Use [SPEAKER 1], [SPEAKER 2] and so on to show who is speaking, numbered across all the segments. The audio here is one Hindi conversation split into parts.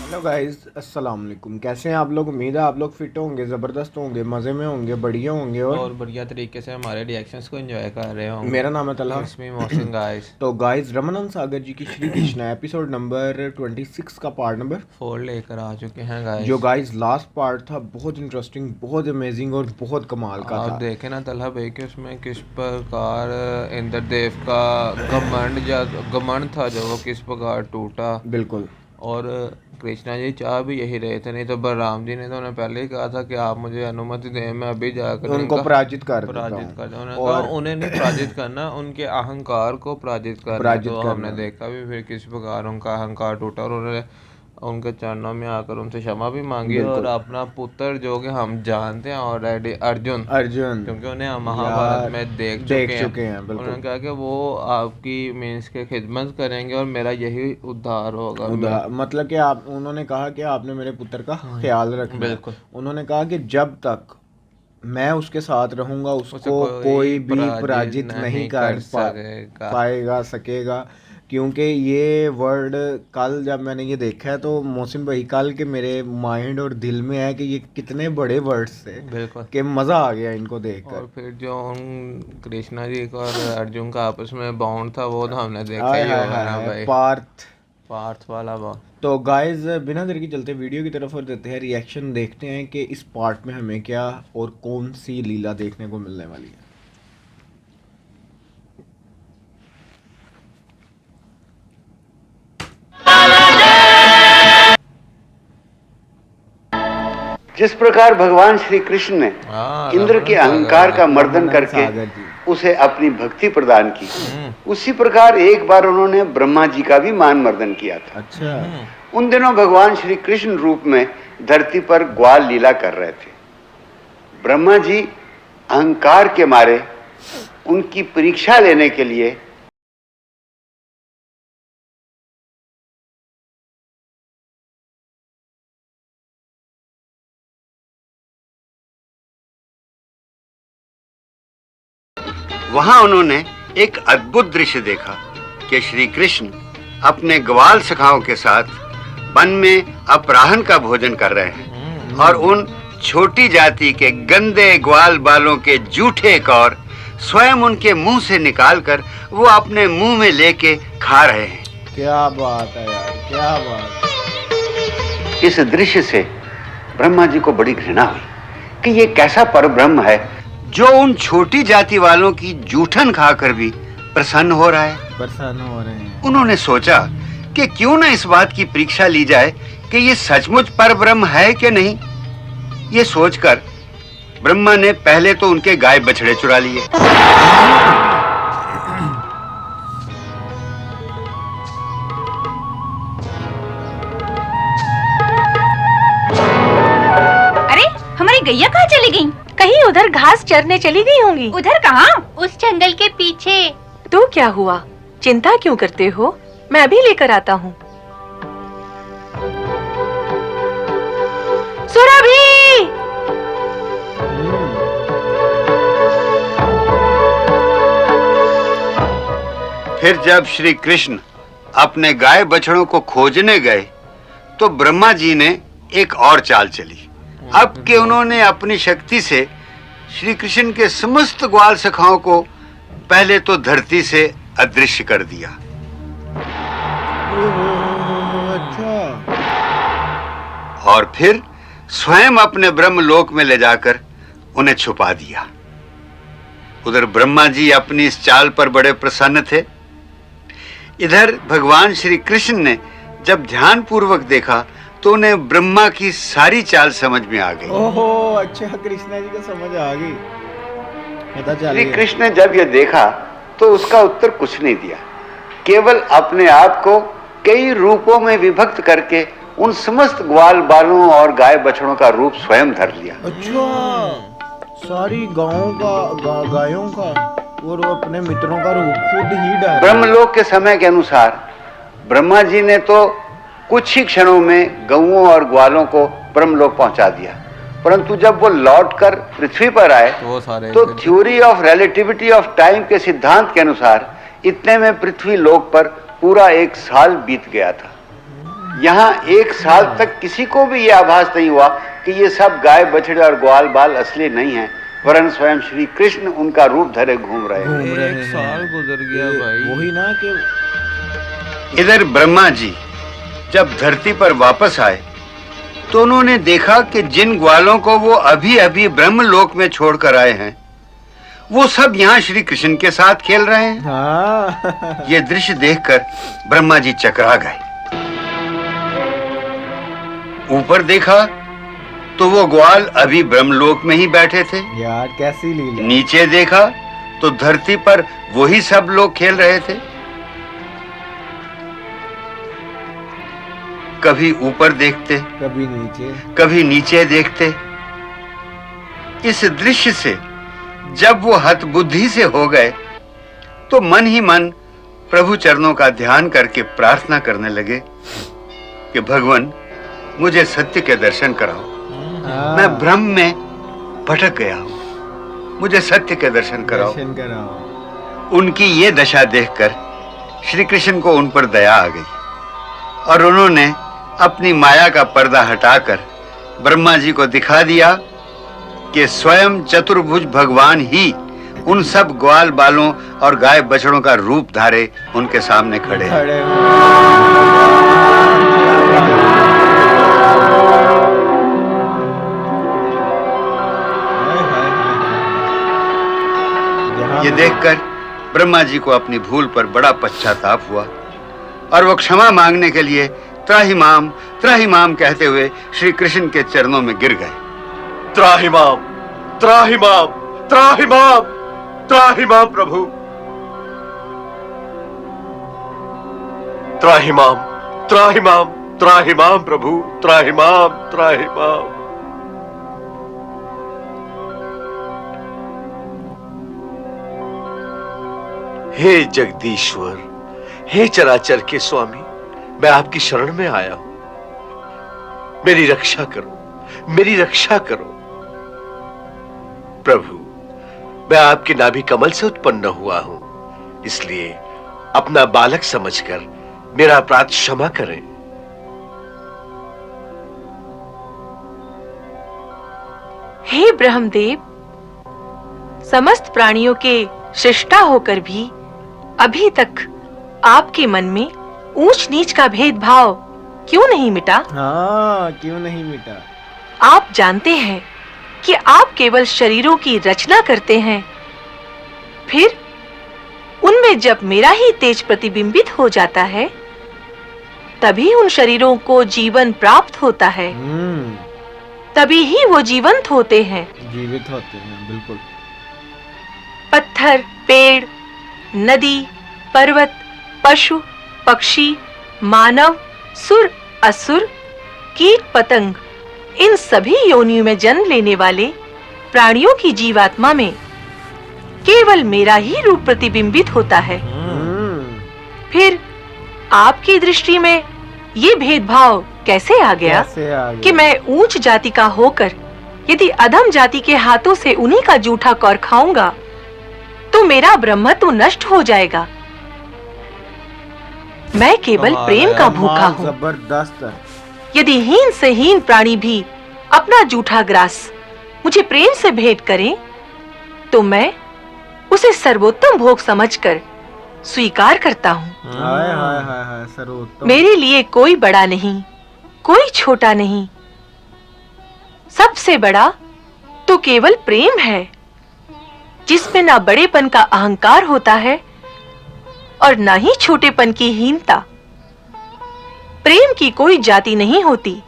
[SPEAKER 1] हेलो गाइस, अस्सलाम वालेकुम। कैसे हैं आप लोग? उम्मीद है आप लोग फिट होंगे, ज़बरदस्त होंगे, मज़े में होंगे, बढ़िया होंगे और
[SPEAKER 2] बढ़िया तरीके से हमारे रिएक्शंस को एंजॉय कर रहे होंगे।
[SPEAKER 1] मेरा नाम है Talha.
[SPEAKER 2] It's me Mohsin guys.
[SPEAKER 1] तो गाइस, रमनन सागर जी की श्री कृष्णा एपिसोड नंबर 26 का पार्ट नंबर
[SPEAKER 2] 4 लेकर आ चुके हैं
[SPEAKER 1] जो
[SPEAKER 2] गाइस।
[SPEAKER 1] गाइस लास्ट पार्ट था, बहुत इंटरेस्टिंग, बहुत अमेजिंग और बहुत कमाल का
[SPEAKER 2] आप
[SPEAKER 1] था।
[SPEAKER 2] देखें ना तलहा भाई कि उसमें किस प्रकार इंद्रदेव का घमंड था जो वो किस प्रकार टूटा।
[SPEAKER 1] बिल्कुल।
[SPEAKER 2] और कृष्णा जी चाह भी यही रहे थे, नहीं तो बलराम जी ने तो उन्हें पहले ही कहा था कि आप मुझे अनुमति दें, मैं अभी जाकर
[SPEAKER 1] उनको
[SPEAKER 2] इनका
[SPEAKER 1] पराजित कर देता
[SPEAKER 2] पराजित
[SPEAKER 1] हूँ
[SPEAKER 2] कर दूं। उन्होंने कहा
[SPEAKER 1] और
[SPEAKER 2] उन्हें नहीं पराजित करना, उनके अहंकार को पराजित करना है।
[SPEAKER 1] पराजित
[SPEAKER 2] तो हमने
[SPEAKER 1] करना।
[SPEAKER 2] देखा भी फिर किस प्रकार उनका अहंकार टूटा और उन्होंने उनके चरणों में आकर उनसे क्षमा भी मांगी और
[SPEAKER 1] बिल्कुल।
[SPEAKER 2] अपना पुत्र जो कि हम जानते हैं ऑलरेडी अर्जुन,
[SPEAKER 1] अर्जुन।
[SPEAKER 2] क्योंकि उन्हें हम महाभारत
[SPEAKER 1] यार,
[SPEAKER 2] में देख
[SPEAKER 1] देख
[SPEAKER 2] चुके हैं।
[SPEAKER 1] चुके हैं बिल्कुल।
[SPEAKER 2] उन्होंने कहा कि वो आपकी मीन्स के खिदमत करेंगे और मेरा यही उद्धार होगा। मैं
[SPEAKER 1] मतलब कि आप, उन्होंने कहा कि आपने मेरे पुत्र का ख्याल रखना है।
[SPEAKER 2] बिल्कुल।
[SPEAKER 1] उन्होंने कहा कि जब तक मैं उसके साथ रहूंगा
[SPEAKER 2] उसे
[SPEAKER 1] उसको
[SPEAKER 2] कोई
[SPEAKER 1] कोई भी
[SPEAKER 2] पराजित
[SPEAKER 1] पराजित नहीं
[SPEAKER 2] नहीं कर सकेगा।
[SPEAKER 1] पाएगा सकेगा। क्योंकि ये वर्ड, कल जब मैंने ये देखा है तो मोहसिन भाई, कल के मेरे माइंड और दिल में है कि ये कितने बड़े वर्ड्स थे
[SPEAKER 2] बिल्कुल।
[SPEAKER 1] कि मज़ा आ गया इनको देखकर।
[SPEAKER 2] और फिर जो उन कृष्णा जी का और अर्जुन का आपस में बॉन्ड था वो तो हमने देखा
[SPEAKER 1] हाय
[SPEAKER 2] ही
[SPEAKER 1] हाय
[SPEAKER 2] होगा
[SPEAKER 1] हाय
[SPEAKER 2] ना
[SPEAKER 1] हाय,
[SPEAKER 2] भाई।
[SPEAKER 1] पार्थ।
[SPEAKER 2] पार्थ वाला बॉन्ड।
[SPEAKER 1] तो गाइस, बिना देर के चलते वीडियो की तरफ और देते हैं रिएक्शन, देखते हैं कि इस पार्ट में हमें क्या और कौन सी लीला देखने को मिलने वाली है।
[SPEAKER 3] जिस प्रकार भगवान श्री कृष्ण ने इंद्र के
[SPEAKER 2] रमन
[SPEAKER 3] अहंकार का मर्दन
[SPEAKER 1] रमनन
[SPEAKER 3] करके
[SPEAKER 1] सागर जी।
[SPEAKER 3] उसे अपनी भक्ति प्रदान की, उसी प्रकार एक बार उन्होंने ब्रह्मा जी का भी मान मर्दन किया था।
[SPEAKER 1] अच्छा।
[SPEAKER 3] उन दिनों भगवान श्री कृष्ण रूप में धरती पर ग्वाल लीला कर रहे थे। ब्रह्मा जी अहंकार के मारे उनकी परीक्षा लेने के लिए वहां उन्होंने एक अद्भुत दृश्य देखा कि श्री कृष्ण अपने ग्वाल सखाओं के साथ वन में अपराहन का भोजन कर रहे हैं और उन छोटी जाति के गंदे ग्वाल बालों के जूठे कौर स्वयं उनके मुंह से निकालकर वो अपने मुंह में लेके खा रहे हैं।
[SPEAKER 1] क्या बात है यार, क्या बात।
[SPEAKER 3] इस दृश्य से ब्रह्मा जी को बड़ी घृणा हुई कि ये कैसा परब्रह्म है जो उन छोटी जाति वालों की जूठन खाकर भी प्रसन्न हो रहा है।
[SPEAKER 1] प्रसन्न हो रहे हैं।
[SPEAKER 3] उन्होंने सोचा कि क्यों न इस बात की परीक्षा ली जाए कि ये सचमुच परब्रह्म है कि नहीं। ये सोचकर ब्रह्मा ने पहले तो उनके गाय बछड़े चुरा लिए।
[SPEAKER 4] अरे हमारी गैया कहाँ चली गई?
[SPEAKER 5] कहीं उधर घास चरने चली गई होंगी।
[SPEAKER 4] उधर कहाँ? उस जंगल के पीछे।
[SPEAKER 5] तो क्या हुआ, चिंता क्यों करते हो? मैं अभी लेकर आता हूँ। सुरभि!
[SPEAKER 3] फिर जब श्री कृष्ण अपने गाय बछड़ों को खोजने गए तो ब्रह्मा जी ने एक और चाल चली। अब कि उन्होंने अपनी शक्ति से श्री कृष्ण के समस्त ग्वाल सखाओं को पहले तो धरती से अदृश्य कर दिया।
[SPEAKER 1] अच्छा।
[SPEAKER 3] और फिर स्वयं अपने ब्रह्मलोक में ले जाकर उन्हें छुपा दिया। उधर ब्रह्मा जी अपनी इस चाल पर बड़े प्रसन्न थे। इधर भगवान श्री कृष्ण ने जब ध्यान पूर्वक देखा तो उन्हें ब्रह्मा की सारी चाल समझ में आ गई।
[SPEAKER 1] ओहो, अच्छा, कृष्णा जी को समझ आ गई, पता चल
[SPEAKER 3] श्री
[SPEAKER 1] गया।
[SPEAKER 3] कृष्ण ने जब यह देखा तो उसका उत्तर कुछ नहीं दिया, केवल अपने आप को कई रूपों में विभक्त करके उन समस्त ग्वाल बालों और गाय बछड़ों का रूप स्वयं धर लिया।
[SPEAKER 1] अच्छा, सारी गायों का गायों का और अपने मित्रों का रूप खुद ही डाला।
[SPEAKER 3] ब्रह्मलोक के समय के अनुसार ब्रह्मा जी ने तो कुछ ही क्षणों में गौओं और ग्वालों को ब्रह्मलोक पहुंचा दिया, परंतु जब वो लौटकर पृथ्वी पर आए तो theory of relativity of time के सिद्धांत के अनुसार इतने में पृथ्वी लोक पर पूरा 1 साल बीत गया था। यहाँ 1 साल तक किसी को भी ये आभास नहीं हुआ कि ये सब गाय बछड़े और ग्वाल बाल असली नहीं है, वरन स्वयं श्री कृष्ण उनका रूप धरे घूम रहे हैं।
[SPEAKER 2] एक साल गुजर गया भाई।
[SPEAKER 1] वही ना कि
[SPEAKER 3] इधर ब्रह्मा जी जब धरती पर वापस आए तो उन्होंने देखा कि जिन ग्वालों को वो अभी अभी ब्रह्मलोक में छोड़कर आए हैं वो सब यहाँ श्री कृष्ण के साथ खेल रहे हैं।
[SPEAKER 1] हाँ
[SPEAKER 3] ये दृश्य देखकर ब्रह्मा जी चकरा गए। ऊपर देखा तो वो ग्वाल अभी ब्रह्मलोक में ही बैठे थे।
[SPEAKER 1] यार कैसी लीला।
[SPEAKER 3] नीचे देखा तो धरती पर वही सब लोग खेल रहे थे। कभी ऊपर देखते, कभी नीचे देखते। इस दृश्य से जब वो हतबुद्धि से हो गए तो मन ही मन प्रभु चरणों का ध्यान करके प्रार्थना करने लगे कि भगवान मुझे सत्य के दर्शन कराओ। मैं भ्रम में भटक गया हूं, मुझे सत्य के दर्शन कराओ। उनकी ये दशा देखकर श्री कृष्ण को उन पर दया आ गई और उन्होंने अपनी माया का पर्दा हटाकर ब्रह्मा जी को दिखा दिया कि स्वयं चतुर्भुज भगवान ही उन सब ग्वाल बालों और गाय बछड़ों का रूप धारे उनके सामने खड़े हैं। ये देखकर ब्रह्मा जी को अपनी भूल पर बड़ा पश्चाताप हुआ और वो क्षमा मांगने के लिए त्राहिमाम कहते हुए श्री कृष्ण के चरणों में गिर गए।
[SPEAKER 6] त्राहिमाम, त्राहिमाम, त्राहिमाम, त्राहिमाम प्रभु, त्राहिमाम, त्राहिमाम, त्राहिमाम प्रभु, त्राहिमाम, त्राहिमाम। हे जगदीश्वर, हे चराचर के स्वामी, मैं आपकी शरण में आया हूं। मेरी रक्षा करो, मेरी रक्षा करो। प्रभु, मैं आपके नाभि कमल से उत्पन्न हुआ हूं, इसलिए अपना बालक समझकर मेरा अपराध क्षमा करें।
[SPEAKER 5] हे ब्रह्मदेव, समस्त प्राणियों के सृष्टा होकर भी अभी तक आपके मन में ऊंच नीच का भेदभाव क्यों नहीं मिटा?
[SPEAKER 1] हाँ, क्यों नहीं मिटा?
[SPEAKER 5] आप जानते हैं कि आप केवल शरीरों की रचना करते हैं, फिर उनमें जब मेरा ही तेज प्रतिबिंबित हो जाता है तभी उन शरीरों को जीवन प्राप्त होता है, तभी ही वो जीवित होते हैं।
[SPEAKER 1] बिल्कुल।
[SPEAKER 5] पत्थर, पेड़, नदी, पर्वत, पशु, पक्षी, मानव, सुर, असुर, कीट, पतंग, इन सभी योनियों में जन्म लेने वाले प्राणियों की जीवात्मा में केवल मेरा ही रूप प्रतिबिंबित होता है। फिर आपकी दृष्टि में ये भेदभाव कैसे आ गया कि मैं ऊंच जाति का होकर यदि अधम जाति के हाथों से उन्हीं का जूठा कौर खाऊंगा तो मेरा ब्रह्मत्व नष्ट हो जाएगा। मैं केवल प्रेम का भूखा हूँ।
[SPEAKER 1] जबरदस्त।
[SPEAKER 5] यदि हीन से हीन प्राणी भी अपना जूठा ग्रास मुझे प्रेम से भेंट करें तो मैं उसे सर्वोत्तम भोग समझकर स्वीकार करता हूँ।
[SPEAKER 1] हाय हाय हाय हाय, सर्वोत्तम।
[SPEAKER 5] मेरे लिए कोई बड़ा नहीं, कोई छोटा नहीं, सबसे बड़ा तो केवल प्रेम है, जिसमें ना बड़ेपन का अहंकार होता है और ना ही छोटेपन की हीनता। प्रेम की कोई जाति नहीं होती।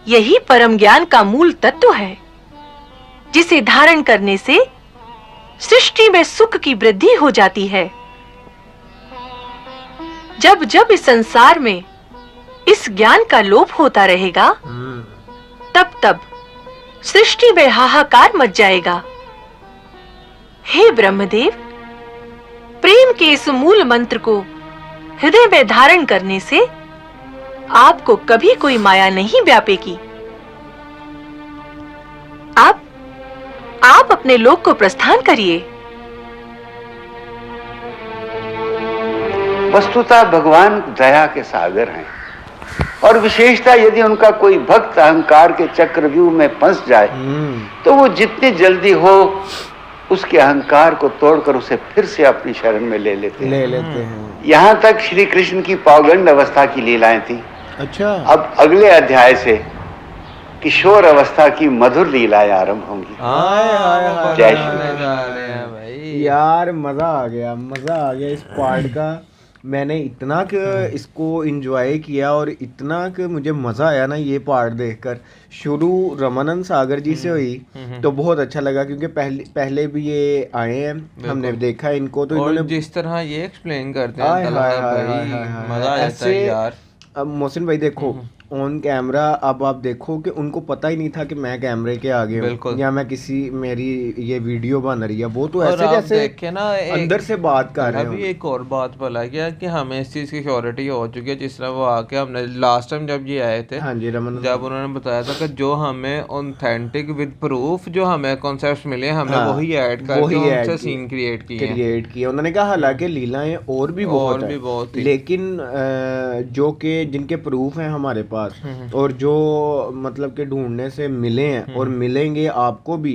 [SPEAKER 5] यही परम ज्ञान का मूल तत्व है, जिसे धारण करने से सृष्टि में सुख की वृद्धि हो जाती है। जब जब इस संसार में इस ज्ञान का लोप होता रहेगा तब तब सृष्टि में हाहाकार मच जाएगा। हे ब्रह्मदेव, प्रेम के इस मूल मंत्र को हृदय में धारण करने से आपको कभी कोई माया नहीं व्यापेगी। आप अपने लोक को प्रस्थान करिए।
[SPEAKER 3] वस्तुतः भगवान दया के सागर हैं। और विशेषता यदि उनका कोई भक्त अहंकार के चक्रव्यूह में फंस जाए तो वो जितनी जल्दी हो उसके अहंकार को तोड़कर उसे फिर से अपनी शरण में ले लेते हैं। यहाँ तक श्री कृष्ण की पावगंड अवस्था की लीलाएं थी।
[SPEAKER 1] अच्छा,
[SPEAKER 3] अब अगले अध्याय से किशोर अवस्था की मधुर लीलाएं आरंभ होंगी। जय श्री
[SPEAKER 1] यार मजा आ गया इस पार्ट का। मैंने इतना इसको एंजॉय किया और इतना कि मुझे मज़ा आया ना ये पार्ट देखकर। शुरू रमानंद सागर जी से हुई तो बहुत अच्छा लगा, क्योंकि पहले भी ये आए हैं, हमने देखा इनको, तो
[SPEAKER 2] और
[SPEAKER 1] इन्होंने
[SPEAKER 2] जिस तरह ये एक्सप्लेन करते हैं मजा आ जाता है यार।
[SPEAKER 1] अब मोहसिन भाई देखो ऑन कैमरा, अब आप देखो कि उनको पता ही नहीं था कि मैं कैमरे के आगे हूँ या मैं मेरी ये वीडियो बन रही है। वो तो ऐसे जैसे
[SPEAKER 2] देखे ना
[SPEAKER 1] अंदर से बात कर रहे हैं।
[SPEAKER 2] अभी एक और बात बोला गया कि हमें इस चीज़ की श्योरिटी हो चुकी है, जिस तरह वो आके हमने लास्ट टाइम जब ये आए थे,
[SPEAKER 1] हाँ जी रमन,
[SPEAKER 2] जब उन्होंने बताया था कि जो हमें ऑथेंटिक विद प्रूफ जो हमें कॉन्सेप्ट्स मिले हमने वही ऐड करके उनसे सीन क्रिएट किए।
[SPEAKER 1] उन्होंने कहा हालांकि लीलाएं और भी बहुत है, लेकिन जो कि जिनके प्रूफ हैं हमारे पास और जो मतलब के ढूंढने से मिले हैं और मिलेंगे आपको भी,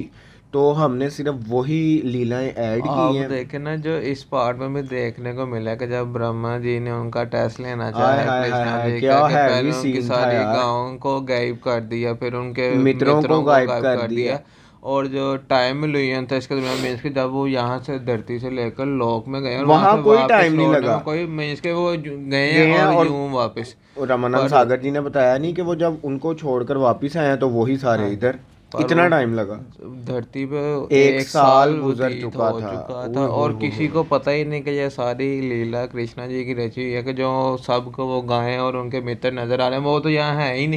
[SPEAKER 1] तो हमने सिर्फ वही लीलाएं ऐड की हैं।
[SPEAKER 2] देखे ना जो इस पार्ट में भी देखने को मिला कि जब ब्रह्मा जी ने उनका टेस्ट लेना चाहा कृष्णा जी का, पहले उनकी सारी गांवों को गायब कर दिया, फिर उनके मित्रों को गायब कर दिया, और जो टाइम लुइयन था इसके दरमियान मीन्स के जब वो यहाँ से धरती से लेकर लोक में गए और
[SPEAKER 1] वहाँ कोई टाइम नहीं लगा,
[SPEAKER 2] कोई मीन्स के वो गए और यूं वापस।
[SPEAKER 1] रमानंद सागर जी ने बताया नहीं कि वो जब उनको छोड़कर वापस आए तो वही सारे इधर, इतना टाइम लगा,
[SPEAKER 2] धरती पे
[SPEAKER 1] 1 साल गुजर चुका था
[SPEAKER 2] और किसी को पता ही नहीं कि ये सारी लीला कृष्णा जी की रची हुई है, कि जो सबको वो गायें और उनके मित्र नजर आ रहे हैं वो तो यहाँ है ही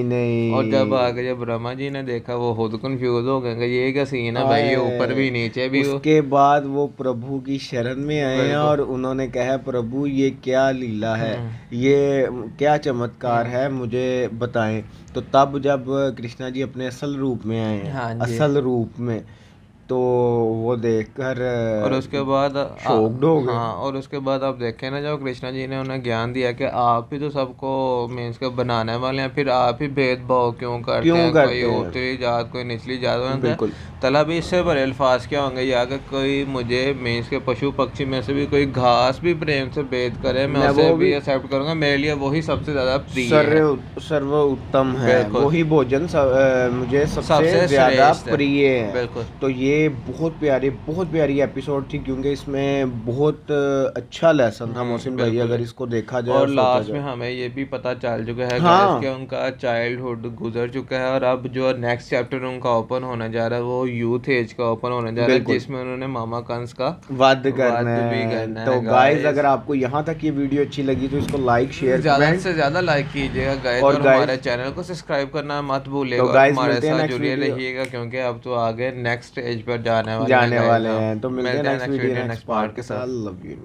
[SPEAKER 2] नहीं। और जब आगे जब ब्रह्मा जी ने देखा वो खुद कंफ्यूज हो गए कि ये क्या सीन है भाई, ऊपर भी नीचे भी।
[SPEAKER 1] उसके बाद वो प्रभु की शरण में आए हैं और उन्होंने कहा प्रभु ये क्या लीला है, ये क्या चमत्कार है, मुझे बताएं। तो तब जब कृष्णा जी अपने असल रूप में आए, असल रूप में, तो वो देखकर
[SPEAKER 2] और उसके बाद
[SPEAKER 1] शॉक्ड हो गए।
[SPEAKER 2] हाँ, और उसके बाद आप देखें ना जब कृष्णा जी ने उन्हें ज्ञान दिया कि आप ही तो सबको मीन्स के बनाने वाले हैं, फिर आप ही भेदभाव क्यों करते हैं, कोई ऊपरी जात कोई निचली जात। बिल्कुल तला भी इससे बड़े अल्फाज क्या होंगे या कि कोई मुझे मीन्स के पशु पक्षी में से भी कोई घास भी प्रेम से भेद करे मैं उसे भी एक्सेप्ट करूंगा, मेरे लिए वही सबसे ज्यादा प्रिय है,
[SPEAKER 1] सर्वोत्तम है, वही भोजन मुझे सबसे ज्यादा प्रिय है। बिल्कुल। तो ये बहुत प्यारी एपिसोड थी, क्योंकि इसमें बहुत अच्छा लेसन था मोहसिन भाई अगर इसको देखा जाए।
[SPEAKER 2] और लास्ट में हमें ये भी पता चल चुका है कि उनका चाइल्डहुड गुजर चुका है और अब जो नेक्स्ट चैप्टर उनका ओपन होने जा रहा है वो यूथ एज का ओपन होने जा रहा है, जिसमें उन्होंने मामा कंस का वध करना है। तो गाइस अगर आपको यहाँ तक ये वीडियो अच्छी लगी तो इसको लाइक शेयर ज्यादा से ज्यादा लाइक कीजिएगा गाइस, और हमारे चैनल को सब्सक्राइब करना मत भूलिएगा। तो हमारे साथ जुड़े रहिएगा क्योंकि अब तो आगे नेक्स्ट स्टेज पर जाने वाले हैं। तो मिलते हैं नेक्स्ट वीडियो नेक्स्ट पार्ट के साथ। Love you.